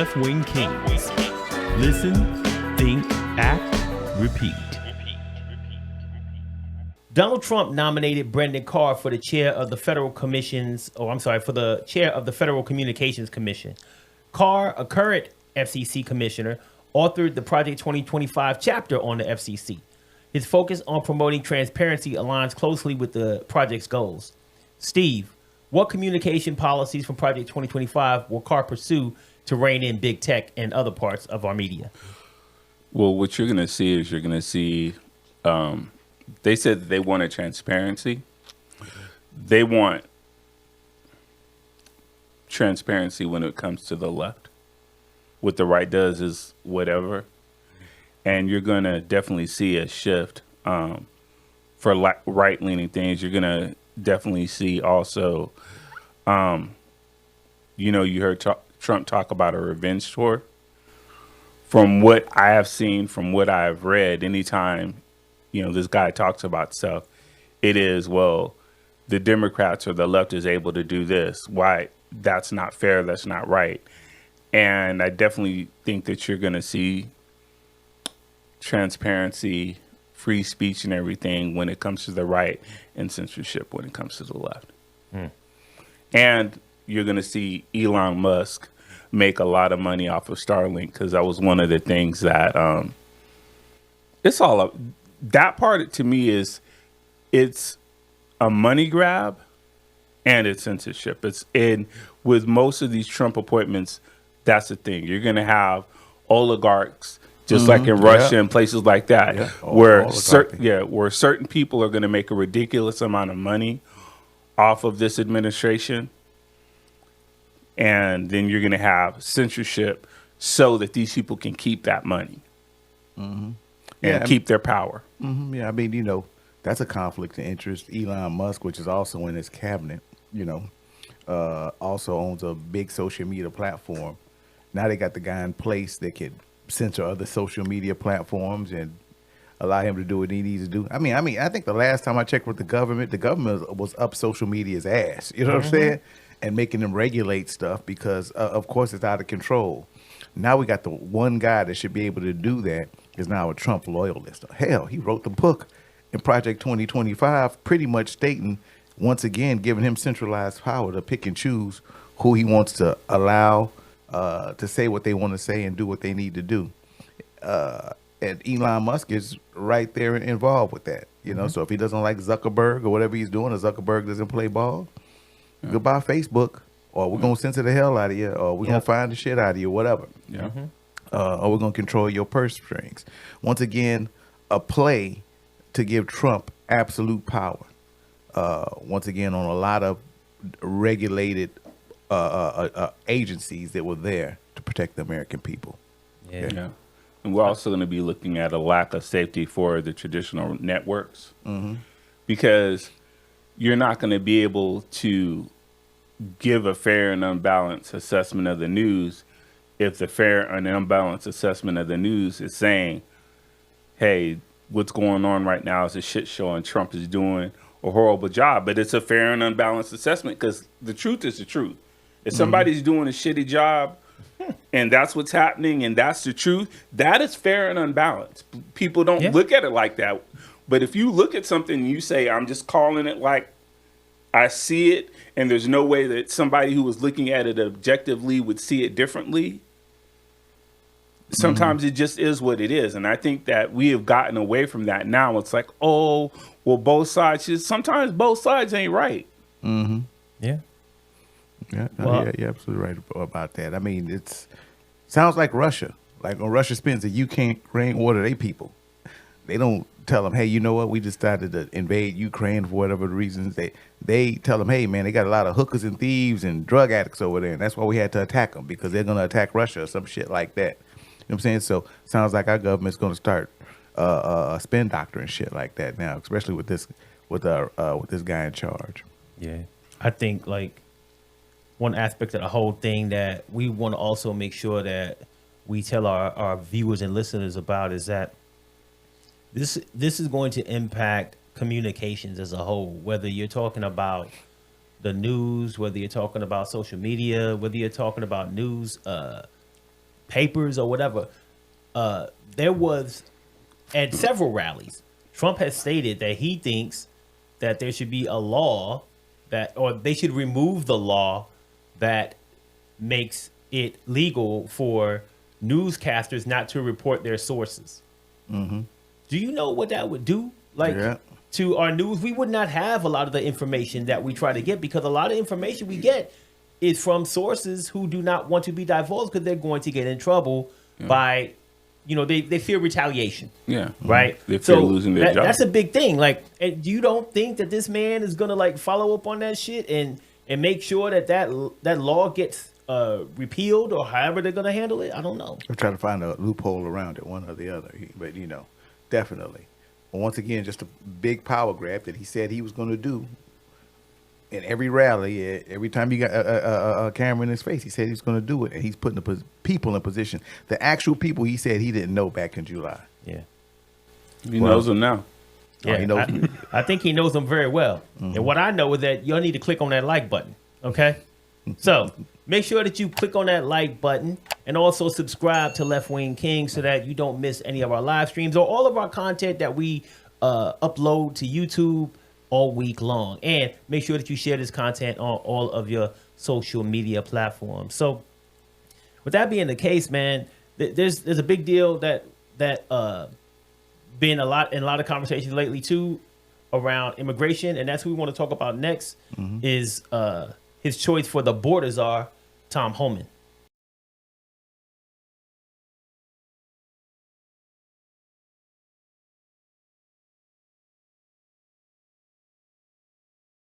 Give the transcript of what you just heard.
Left-Wing Kingz. Listen, think, act, repeat. Donald Trump nominated Brendan Carr for the chair of the for the chair of the Federal Communications Commission. Carr, a current FCC Commissioner, authored the Project 2025 chapter on the FCC. His focus on promoting transparency aligns closely with the project's goals. Steve, what communication policies from Project 2025 will Carr pursue to rein in big tech and other parts of our media? Well, what you're going to see is they said that they wanted transparency. They want transparency when it comes to the left. What the right does is whatever. And you're going to definitely see a shift for right-leaning things. You're going to definitely see also, you heard Trump talk about a revenge tour. From what I have seen, from what I've read, anytime, this guy talks about stuff, it is, well, the Democrats or the left is able to do this. Why? That's not fair. That's not right. And I definitely think that you're going to see transparency, free speech and everything when it comes to the right, and censorship when it comes to the left. And you're going to see Elon Musk make a lot of money off of Starlink, because that was one of the things that that part to me it's a money grab and it's censorship. With most of these Trump appointments, that's the thing. You're going to have oligarchs, just like in Russia and places like that, where certain people are going to make a ridiculous amount of money off of this administration. And then you're going to have censorship so that these people can keep that money and keep their power. Yeah, I mean, that's a conflict of interest. Elon Musk, which is also in his cabinet, also owns a big social media platform. Now they got the guy in place that can censor other social media platforms and allow him to do what he needs to do. I mean, I think the last time I checked with the government was up social media's ass. You know what I'm saying? And making them regulate stuff because, of course, it's out of control. Now we got the one guy that should be able to do that is now a Trump loyalist. Hell, he wrote the book in Project 2025 pretty much stating, once again, giving him centralized power to pick and choose who he wants to allow to say what they want to say and do what they need to do. And Elon Musk is right there involved with that. So if he doesn't like Zuckerberg or whatever he's doing, or Zuckerberg doesn't play ball, goodbye Facebook, or we're going to censor the hell out of you, or we're going to find the shit out of you, whatever. Or we're going to control your purse strings. Once again, a play to give Trump absolute power. Once again, on a lot of regulated agencies that were there to protect the American people. Yeah. And we're also going to be looking at a lack of safety for the traditional networks, because you're not going to be able to give a fair and unbalanced assessment of the news if the fair and unbalanced assessment of the news is saying, hey, what's going on right now is a shit show and Trump is doing a horrible job. But it's a fair and unbalanced assessment, because the truth is the truth. If somebody's doing a shitty job and that's what's happening and that's the truth, that is fair and unbalanced. People don't look at it like that. But if you look at something and you say, I'm just calling it like I see it, and there's no way that somebody who was looking at it objectively would see it differently, sometimes it just is what it is. And I think that we have gotten away from that now. It's like, oh, well, both sides, sometimes both sides ain't right. Yeah, you're absolutely right about that. I mean, it sounds like Russia. Like when Russia spends the Ukraine war to their people, they don't tell them, hey, you know what? We decided to invade Ukraine for whatever the reasons. They tell them, hey, man, they got a lot of hookers and thieves and drug addicts over there, and that's why we had to attack them, because they're going to attack Russia or some shit like that. You know what I'm saying? So sounds like our government's going to start a spin doctor and shit like that now, especially with this guy in charge. Yeah, I think like one aspect of the whole thing that we want to also make sure that we tell our viewers and listeners about is that this is going to impact communications as a whole, whether you're talking about the news, whether you're talking about social media, whether you're talking about news papers or whatever. There was at several rallies, Trump has stated that he thinks that there should be a law or they should remove the law that makes it legal for newscasters not to report their sources. Mm-hmm. Do you know what that would do? To our news, we would not have a lot of the information that we try to get, because a lot of information we get is from sources who do not want to be divulged because they're going to get in trouble by, they fear retaliation. Yeah. Right? They fear losing their job. That's a big thing. Like, you don't think that this man is going to follow up on that shit and make sure that law gets repealed, or however they're going to handle it? I don't know. We're trying to find a loophole around it, one or the other. But, definitely. But once again, just a big power grab that he said he was going to do in every rally. Every time he got a camera in his face, he said he was going to do it. And he's putting the people in position. The actual people he said he didn't know back in July. Yeah. He knows them now. Yeah, he knows I think he knows them very well. Mm-hmm. And what I know is that y'all need to click on that like button. Okay? So make sure that you click on that like button, and also subscribe to Left Wing Kingz so that you don't miss any of our live streams or all of our content that we upload to YouTube all week long. And make sure that you share this content on all of your social media platforms. So with that being the case, man, there's a big deal that been in a lot of conversations lately too around immigration, and that's who we want to talk about next. Is his choice for the border czar, Tom Homan.